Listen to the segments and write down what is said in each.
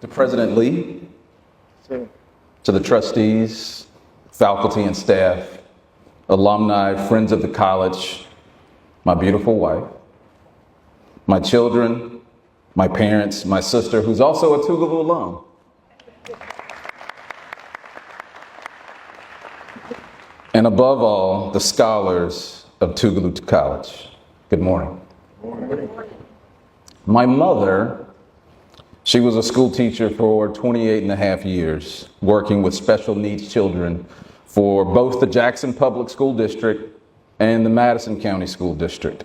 To President Lee, Sir. to the trustees, faculty and staff, alumni, friends of the college, my beautiful wife, my children, my parents, my sister, who's also a Tougaloo alum. And above all, the scholars of Tougaloo College. Good morning. My mother, she was a school teacher for 28 and a half years, working with special needs children for both the Jackson Public School District and the Madison County School District.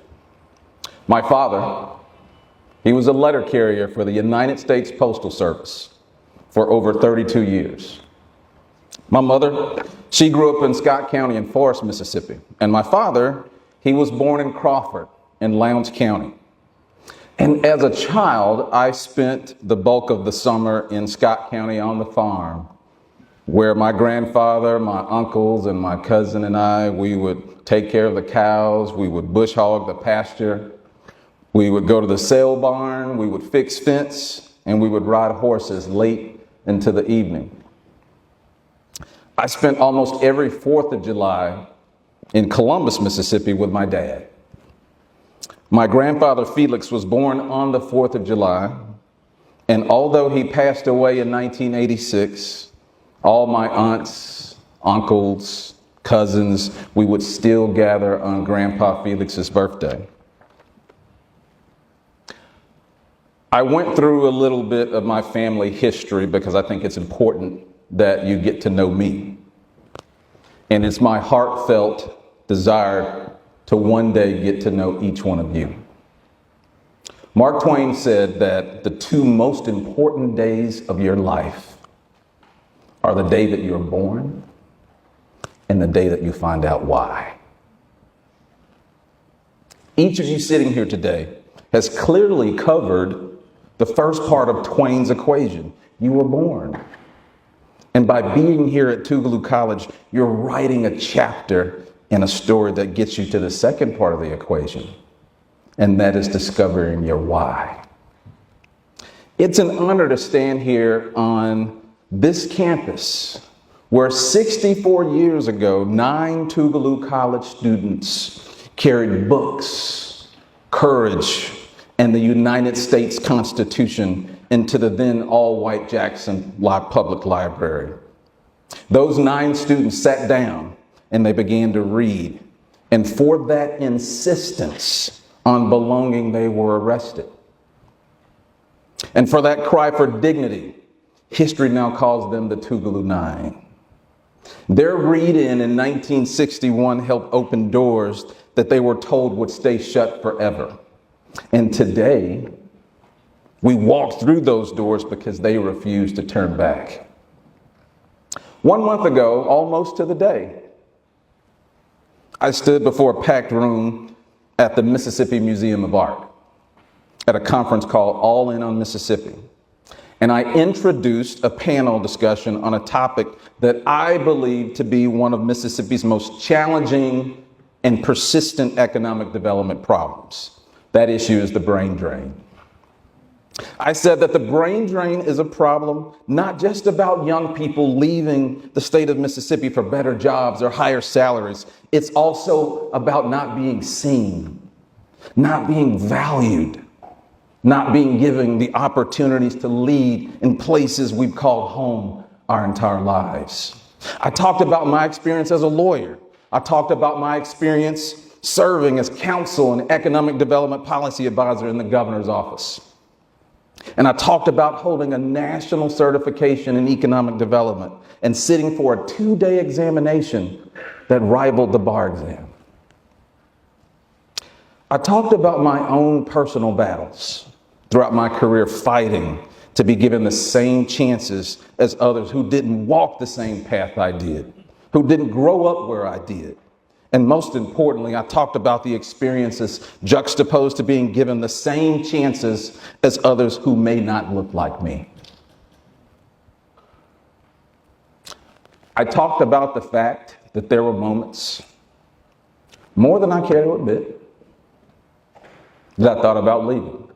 My father, he was a letter carrier for the United States Postal Service for over 32 years. My mother, she grew up in Scott County in Forest, Mississippi. And my father, he was born in Crawford in Lowndes County. And as a child, I spent the bulk of the summer in Scott County on the farm, where my grandfather, my uncles, and my cousin and I, we would take care of the cows, we would bush hog the pasture, we would go to the sale barn, we would fix fence, and we would ride horses late into the evening. I spent almost every 4th of July in Columbus, Mississippi with my dad. My grandfather Felix was born on the 4th of July, and although he passed away in 1986, all my aunts, uncles, cousins, we would still gather on Grandpa Felix's birthday. I went through a little bit of my family history because I think it's important that you get to know me. And it's my heartfelt desire to one day get to know each one of you. Mark Twain said that the 2 most important days of your life are the day that you're born and the day that you find out why. Each of you sitting here today has clearly covered the first part of Twain's equation. You were born. And by being here at Tougaloo College, you're writing a chapter in a story that gets you to the second part of the equation, and that is discovering your why. It's an honor to stand here on this campus where 64 years ago, 9 Tougaloo College students carried books, courage, and the United States Constitution into the then all-white Jackson Public Library. Those 9 students sat down and they began to read. And for that insistence on belonging, they were arrested. And for that cry for dignity, history now calls them the Tougaloo 9. Their read-in 1961 helped open doors that they were told would stay shut forever. And today, we walk through those doors because they refuse to turn back. 1 month ago, almost to the day, I stood before a packed room at the Mississippi Museum of Art at a conference called All In on Mississippi. And I introduced a panel discussion on a topic that I believe to be one of Mississippi's most challenging and persistent economic development problems. That issue is the brain drain. I said that the brain drain is a problem not just about young people leaving the state of Mississippi for better jobs or higher salaries. It's also about not being seen, not being valued, not being given the opportunities to lead in places we've called home our entire lives. I talked about my experience as a lawyer. I talked about my experience serving as counsel and economic development policy advisor in the governor's office. And I talked about holding a national certification in economic development and sitting for a 2-day examination that rivaled the bar exam. I talked about my own personal battles throughout my career fighting to be given the same chances as others who didn't walk the same path I did, who didn't grow up where I did. And most importantly, I talked about the experiences juxtaposed to being given the same chances as others who may not look like me. I talked about the fact that there were moments, more than I care to admit, that I thought about leaving,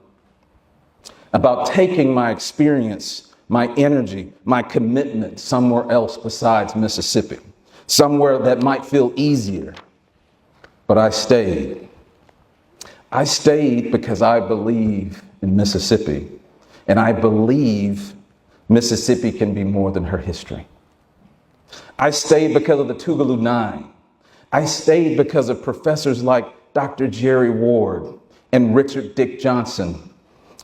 about taking my experience my energy, my commitment somewhere else besides Mississippi, somewhere that might feel easier. But I stayed. I stayed because I believe in Mississippi, and I believe Mississippi can be more than her history. I stayed because of the Tougaloo Nine. I stayed because of professors like Dr. Jerry Ward and Richard Dick Johnson.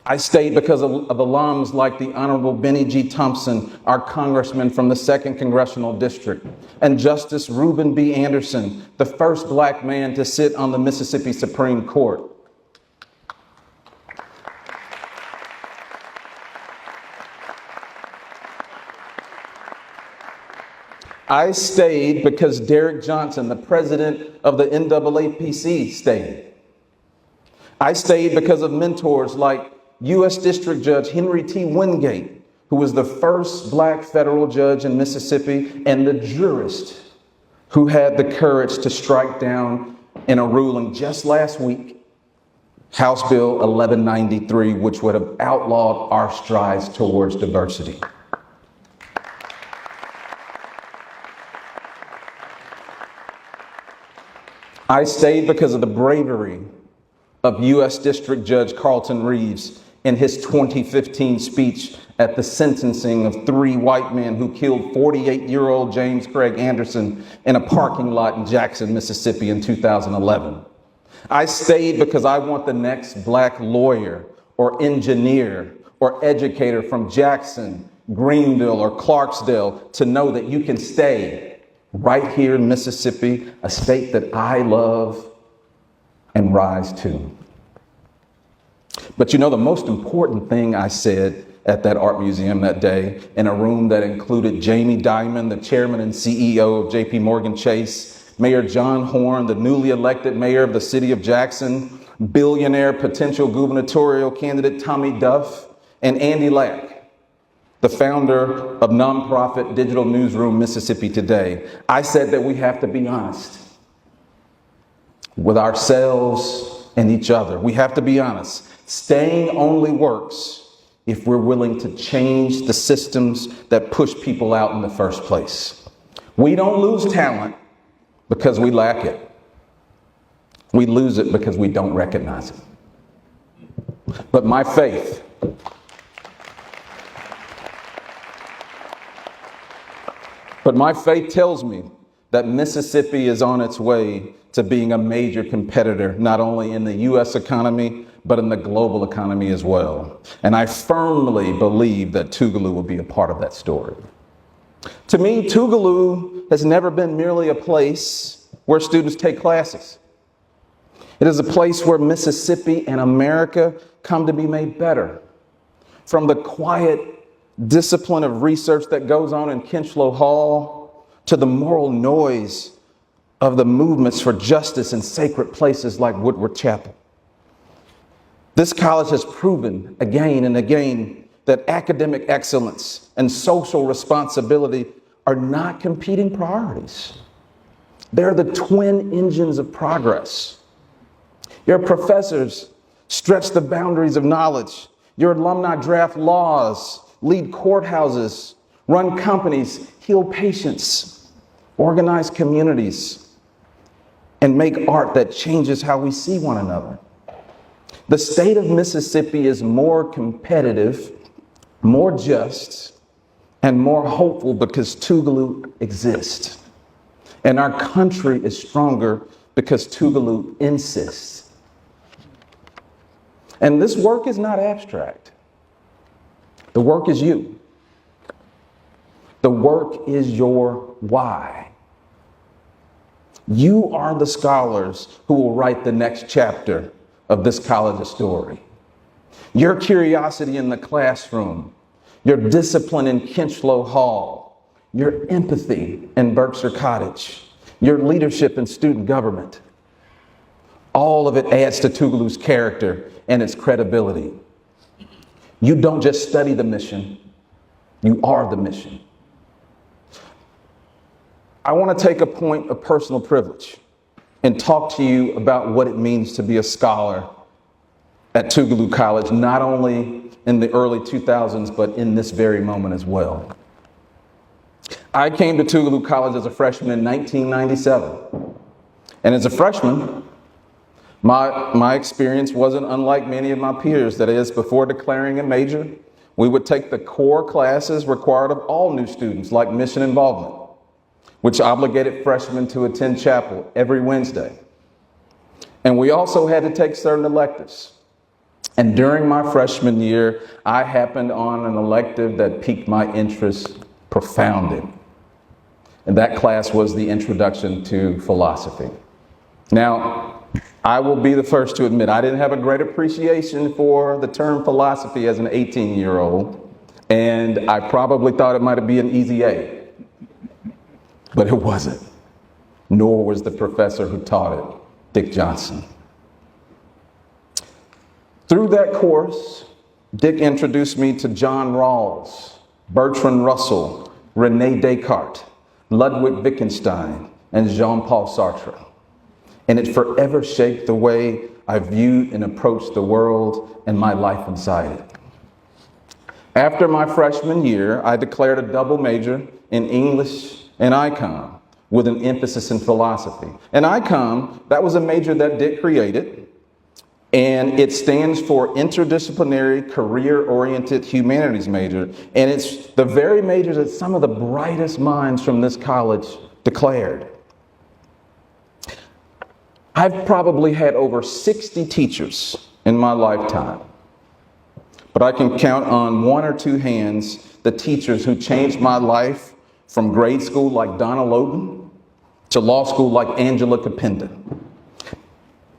I stayed because of alums like the Honorable Benny G. Thompson, our congressman from the 2nd Congressional District, and Justice Reuben B. Anderson, the first black man to sit on the Mississippi Supreme Court. I stayed because Derrick Johnson, the president of the NAAPC, stayed. I stayed because of mentors like U.S. District Judge Henry T. Wingate, who was the first black federal judge in Mississippi and the jurist who had the courage to strike down in a ruling just last week, House Bill 1193, which would have outlawed our strides towards diversity. I stayed because of the bravery of U.S. District Judge Carlton Reeves in his 2015 speech at the sentencing of 3 white men who killed 48-year-old James Craig Anderson in a parking lot in Jackson, Mississippi in 2011. I stayed because I want the next black lawyer or engineer or educator from Jackson, Greenville, or Clarksdale to know that you can stay right here in Mississippi, a state that I love and rise to. But you know, the most important thing I said at that art museum that day, in a room that included Jamie Dimon, the chairman and CEO of JP Morgan Chase, Mayor John Horn, the newly elected mayor of the city of Jackson, billionaire potential gubernatorial candidate Tommy Duff, and Andy Lack, the founder of nonprofit digital newsroom Mississippi Today. I said that we have to be honest with ourselves and each other. We have to be honest. Staying only works if we're willing to change the systems that push people out in the first place. We don't lose talent because we lack it. We lose it because we don't recognize it. But my faith tells me that Mississippi is on its way to being a major competitor, not only in the U.S. economy, but in the global economy as well. And I firmly believe that Tougaloo will be a part of that story. To me, Tougaloo has never been merely a place where students take classes. It is a place where Mississippi and America come to be made better. From the quiet discipline of research that goes on in Kinchlow Hall to the moral noise of the movements for justice in sacred places like Woodward Chapel. This college has proven again and again that academic excellence and social responsibility are not competing priorities. They're the twin engines of progress. Your professors stretch the boundaries of knowledge. Your alumni draft laws, lead courthouses, run companies, heal patients, organize communities, and make art that changes how we see one another. The state of Mississippi is more competitive, more just, and more hopeful because Tougaloo exists. And our country is stronger because Tougaloo insists. And this work is not abstract. The work is you. The work is your why. You are the scholars who will write the next chapter of this college's story. Your curiosity in the classroom, your discipline in Kinchlow Hall, your empathy in Berkshire Cottage, your leadership in student government, all of it adds to Tougaloo's character and its credibility. You don't just study the mission, you are the mission. I want to take a point of personal privilege and talk to you about what it means to be a scholar at Tougaloo College, not only in the early 2000s, but in this very moment as well. I came to Tougaloo College as a freshman in 1997. And as a freshman, my experience wasn't unlike many of my peers. That is, before declaring a major, we would take the core classes required of all new students, like mission involvement, which obligated freshmen to attend chapel every Wednesday. And we also had to take certain electives. And during my freshman year, I happened on an elective that piqued my interest profoundly. And that class was the Introduction to Philosophy. Now, I will be the first to admit I didn't have a great appreciation for the term philosophy as an 18-year-old, and I probably thought it might be an easy A. But it wasn't. Nor was the professor who taught it, Dick Johnson. Through that course, Dick introduced me to John Rawls, Bertrand Russell, René Descartes, Ludwig Wittgenstein, and Jean-Paul Sartre. And it forever shaped the way I viewed and approached the world and my life inside it. After my freshman year, I declared a double major in English and econ with an emphasis in philosophy. And econ, that was a major that Dick created, and it stands for Interdisciplinary Career-Oriented Humanities Major. And it's the very major that some of the brightest minds from this college declared. I've probably had over 60 teachers in my lifetime, but I can count on one or two hands the teachers who changed my life from grade school like Donna Loden to law school like Angela Capenda.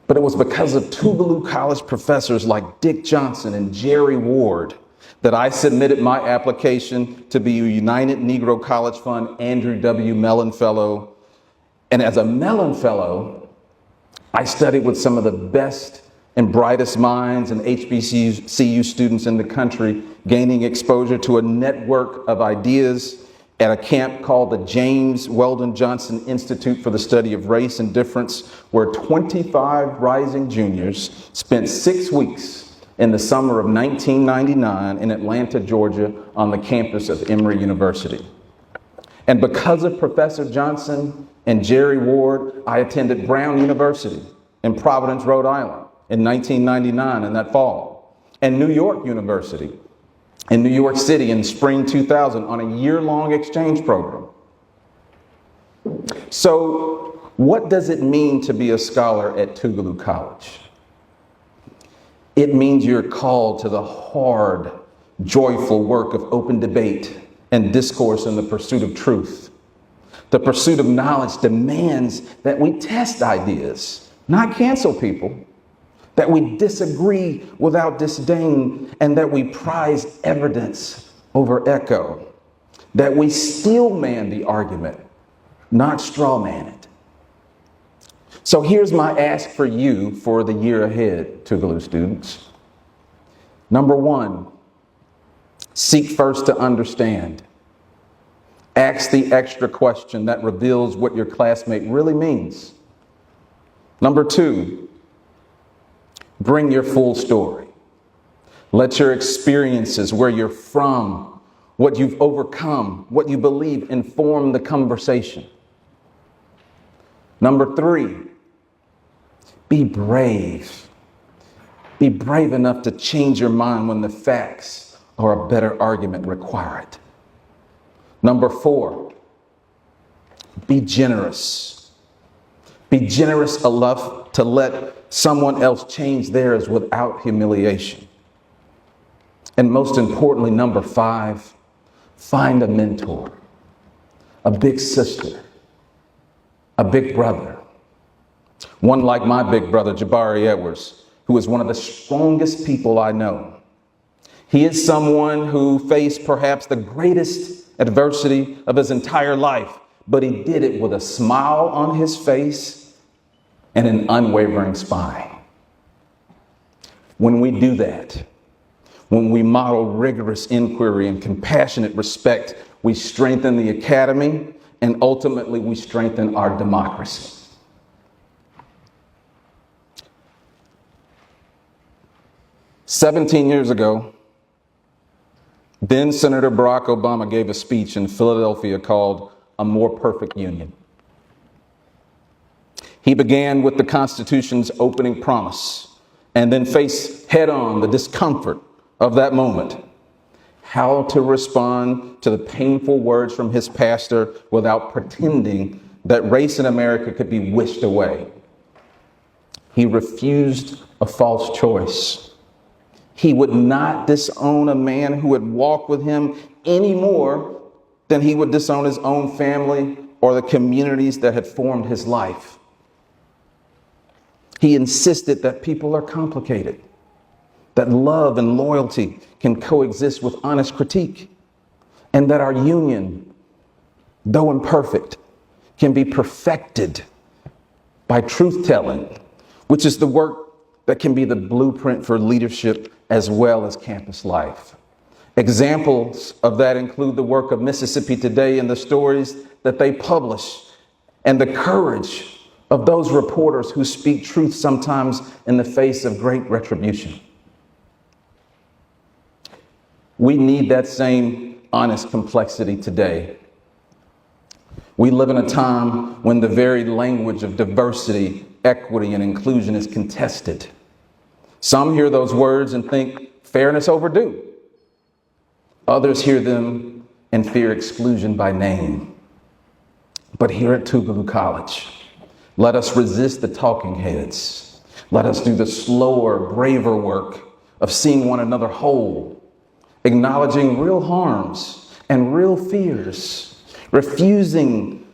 But it was because of Tougaloo College professors like Dick Johnson and Jerry Ward that I submitted my application to be a United Negro College Fund Andrew W. Mellon Fellow. And as a Mellon Fellow, I studied with some of the best and brightest minds and HBCU students in the country, gaining exposure to a network of ideas at a camp called the James Weldon Johnson Institute for the Study of Race and Difference, where 25 rising juniors spent 6 weeks in the summer of 1999 in Atlanta, Georgia, on the campus of Emory University. And because of Professor Johnson and Jerry Ward, I attended Brown University in Providence, Rhode Island in 1999 in that fall, and New York University in New York City in spring 2000 on a year-long exchange program. So what does it mean to be a scholar at Tougaloo College? It means you're called to the hard, joyful work of open debate and discourse in the pursuit of truth. The pursuit of knowledge demands that we test ideas, not cancel people, that we disagree without disdain, and that we prize evidence over echo, that we steel man the argument, not straw man it. So here's my ask for you for the year ahead, Tougaloo students. Number one, seek first to understand. Ask the extra question that reveals what your classmate really means. Number two, bring your full story. Let your experiences, where you're from, what you've overcome, what you believe, inform the conversation. Number three, be brave. Be brave enough to change your mind when the facts or a better argument require it. Number four, be generous. Be generous enough to let someone else change theirs without humiliation. And most importantly, number five, find a mentor, a big sister, a big brother. One like my big brother, Jabari Edwards, who is one of the strongest people I know. He is someone who faced perhaps the greatest adversity of his entire life, but he did it with a smile on his face and an unwavering spine. When we do that, when we model rigorous inquiry and compassionate respect, we strengthen the academy and ultimately we strengthen our democracy. "17 years ago, Then Senator Barack Obama gave a speech in Philadelphia called A More Perfect Union. He began with the Constitution's opening promise and then faced head-on the discomfort of that moment. How to respond to the painful words from his pastor without pretending that race in America could be wished away. He refused a false choice. He would not disown a man who had walked with him any more than he would disown his own family or the communities that had formed his life. He insisted that people are complicated, that love and loyalty can coexist with honest critique, and that our union, though imperfect, can be perfected by truth-telling, which is the work that can be the blueprint for leadership as well as campus life. Examples of that include the work of Mississippi Today and the stories that they publish, and the courage of those reporters who speak truth sometimes in the face of great retribution. We need that same honest complexity today. We live in a time when the very language of diversity, equity, and inclusion is contested. Some hear those words and think fairness overdue. Others hear them and fear exclusion by name. But here at Tougaloo College, let us resist the talking heads. Let us do the slower, braver work of seeing one another whole, acknowledging real harms and real fears, refusing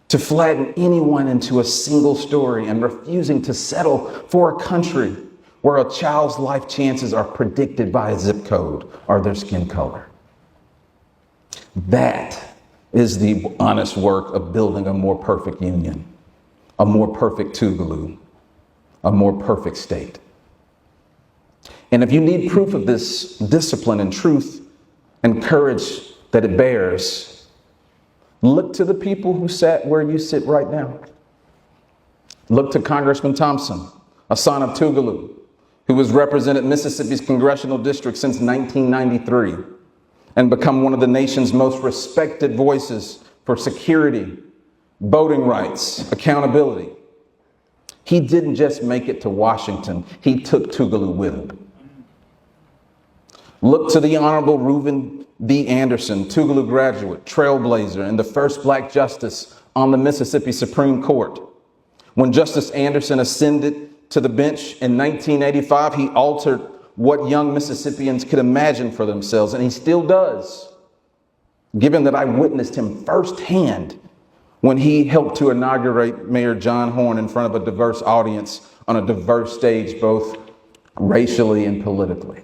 to flatten anyone into a single story, and refusing to settle for a country where a child's life chances are predicted by a zip code or their skin color. That is the honest work of building a more perfect union, a more perfect Tougaloo, a more perfect state. And if you need proof of this discipline and truth and courage that it bears, look to the people who sat where you sit right now. Look to Congressman Thompson, a son of Tougaloo, who has represented Mississippi's congressional district since 1993 and become one of the nation's most respected voices for security, voting rights, accountability. He didn't just make it to Washington, he took Tougaloo with him. Look to the Honorable Reuben B. Anderson, Tougaloo graduate, trailblazer, and the first Black justice on the Mississippi Supreme Court. When Justice Anderson ascended to the bench in 1985, he altered what young Mississippians could imagine for themselves, and he still does, given that I witnessed him firsthand when he helped to inaugurate Mayor John Horn in front of a diverse audience on a diverse stage, both racially and politically.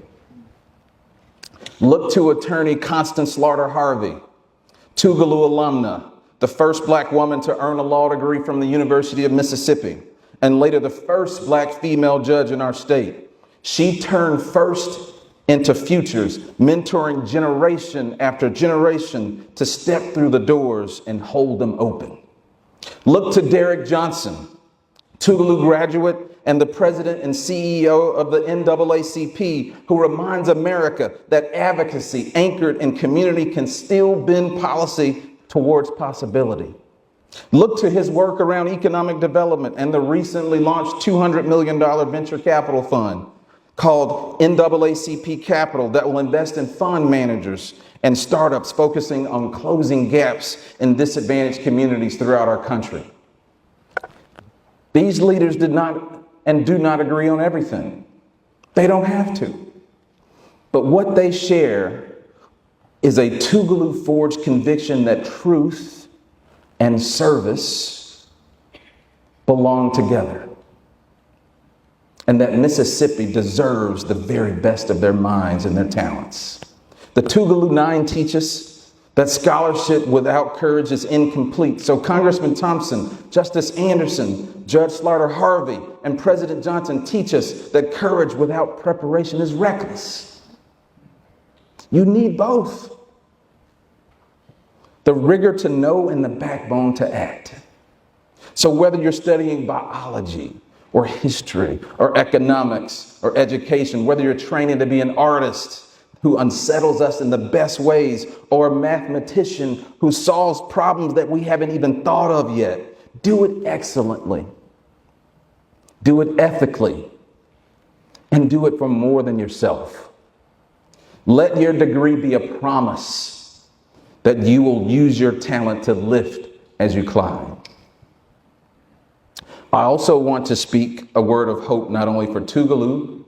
Look to attorney Constance Slaughter Harvey, Tougaloo alumna, the first Black woman to earn a law degree from the University of Mississippi, and later the first Black female judge in our state. She turned first into futures, mentoring generation after generation to step through the doors and hold them open. Look to Derek Johnson, Tougaloo graduate and the president and CEO of the NAACP, who reminds America that advocacy anchored in community can still bend policy towards possibility. Look to his work around economic development and the recently launched $200 million venture capital fund called NAACP Capital that will invest in fund managers and startups focusing on closing gaps in disadvantaged communities throughout our country. These leaders did not and do not agree on everything. They don't have to. But what they share is a Tougaloo forged conviction that truth and service belong together, and that Mississippi deserves the very best of their minds and their talents. The Tougaloo Nine teach us that scholarship without courage is incomplete. So Congressman Thompson, Justice Anderson, Judge Slaughter Harvey, and President Johnson teach us that courage without preparation is reckless. You need both. The rigor to know and the backbone to act. So whether you're studying biology or history or economics or education, whether you're training to be an artist, who unsettles us in the best ways, or a mathematician who solves problems that we haven't even thought of yet. Do it excellently. Do it ethically. And do it for more than yourself. Let your degree be a promise that you will use your talent to lift as you climb. I also want to speak a word of hope not only for Tougaloo,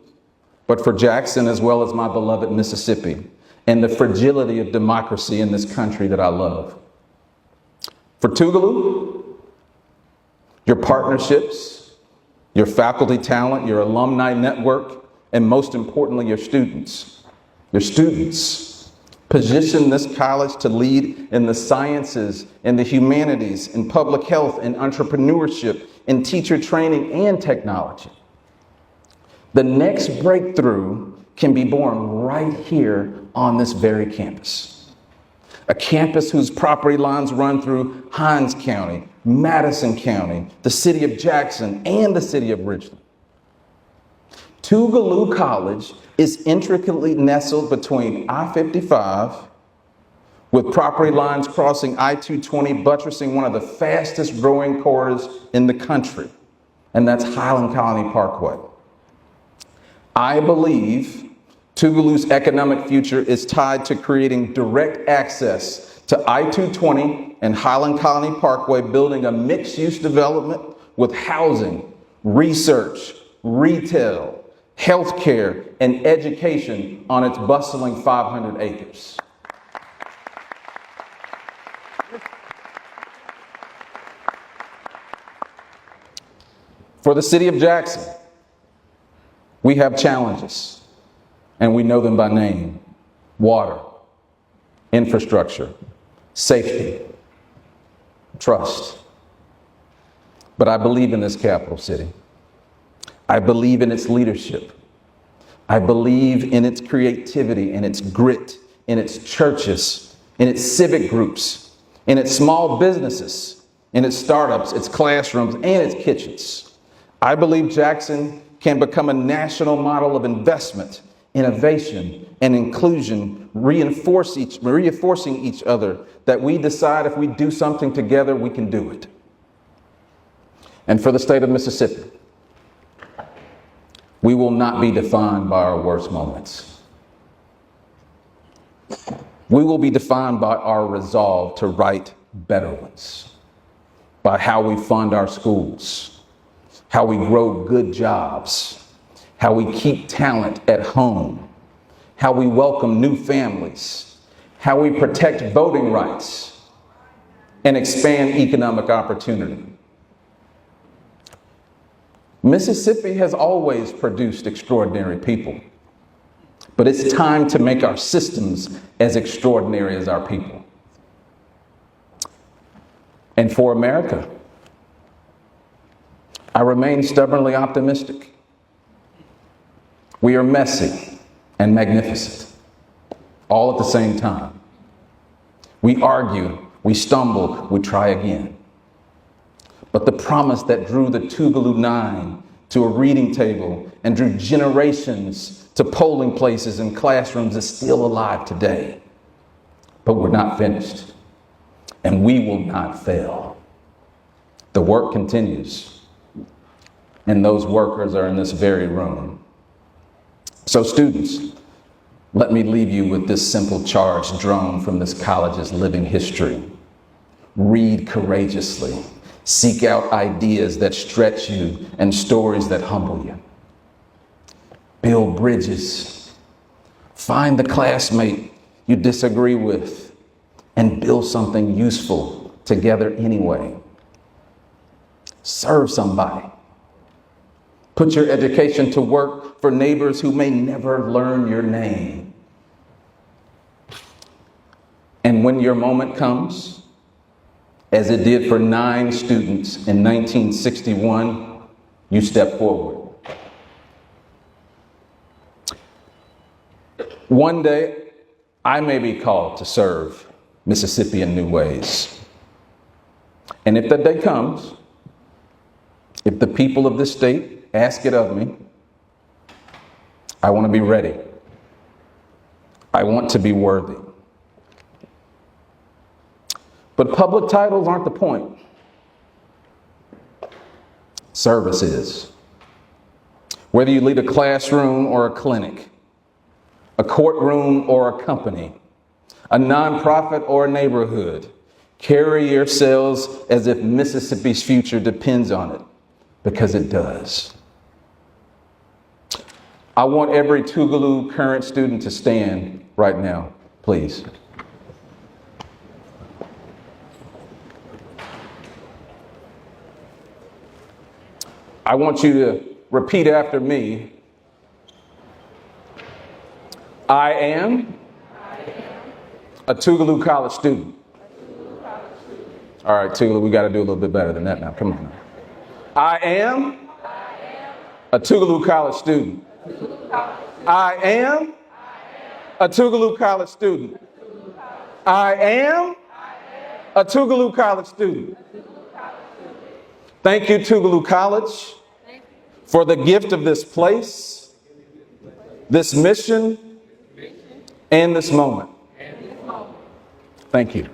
but for Jackson as well as my beloved Mississippi and the fragility of democracy in this country that I love. For Tougaloo, your partnerships, your faculty talent, your alumni network, and most importantly, your students. Your students position this college to lead in the sciences, in the humanities, in public health, in entrepreneurship, in teacher training and technology. The next breakthrough can be born right here on this very campus. A campus whose property lines run through Hinds County, Madison County, the city of Jackson, and the city of Richland. Tougaloo College is intricately nestled between I-55, with property lines crossing I-220, buttressing one of the fastest growing corridors in the country, and that's Highland Colony Parkway. I believe Tougaloo's economic future is tied to creating direct access to I-220 and Highland Colony Parkway, building a mixed-use development with housing, research, retail, healthcare, and education on its bustling 500 acres. For the city of Jackson, we have challenges, and we know them by name: water, infrastructure, safety, trust. But I believe in this capital city. I believe in its leadership. I believe in its creativity, in its grit, in its churches, in its civic groups, in its small businesses, in its startups, its classrooms, and its kitchens. I believe Jackson can become a national model of investment, innovation, and inclusion, reinforcing each other, that we decide if we do something together, we can do it. And for the state of Mississippi, we will not be defined by our worst moments. We will be defined by our resolve to write better ones, by how we fund our schools, how we grow good jobs, how we keep talent at home, how we welcome new families, how we protect voting rights, and expand economic opportunity. Mississippi has always produced extraordinary people, but it's time to make our systems as extraordinary as our people. And for America, I remain stubbornly optimistic. We are messy and magnificent, all at the same time. We argue, we stumble, we try again. But the promise that drew the Tougaloo Nine to a reading table and drew generations to polling places and classrooms is still alive today. But we're not finished, and we will not fail. The work continues, and those workers are in this very room. So students, let me leave you with this simple charge drawn from this college's living history. Read courageously. Seek out ideas that stretch you and stories that humble you. Build bridges. Find the classmate you disagree with and build something useful together anyway. Serve somebody. Put your education to work for neighbors who may never learn your name. And when your moment comes, as it did for 9 students in 1961, you step forward. One day, I may be called to serve Mississippi in new ways. And if that day comes, if the people of this state ask it of me, I want to be ready. I want to be worthy. But public titles aren't the point. Service is. Whether you lead a classroom or a clinic, a courtroom or a company, a nonprofit or a neighborhood, carry yourselves as if Mississippi's future depends on it, because it does. I want every Tougaloo current student to stand right now, please. I want you to repeat after me. I am a Tougaloo College student. All right, Tougaloo, we got to do a little bit better than that now. Come on. I am a Tougaloo College student. I am a Tougaloo College student. I am a Tougaloo College student. Thank you, Tougaloo College, for the gift of this place, this mission, and this moment. Thank you.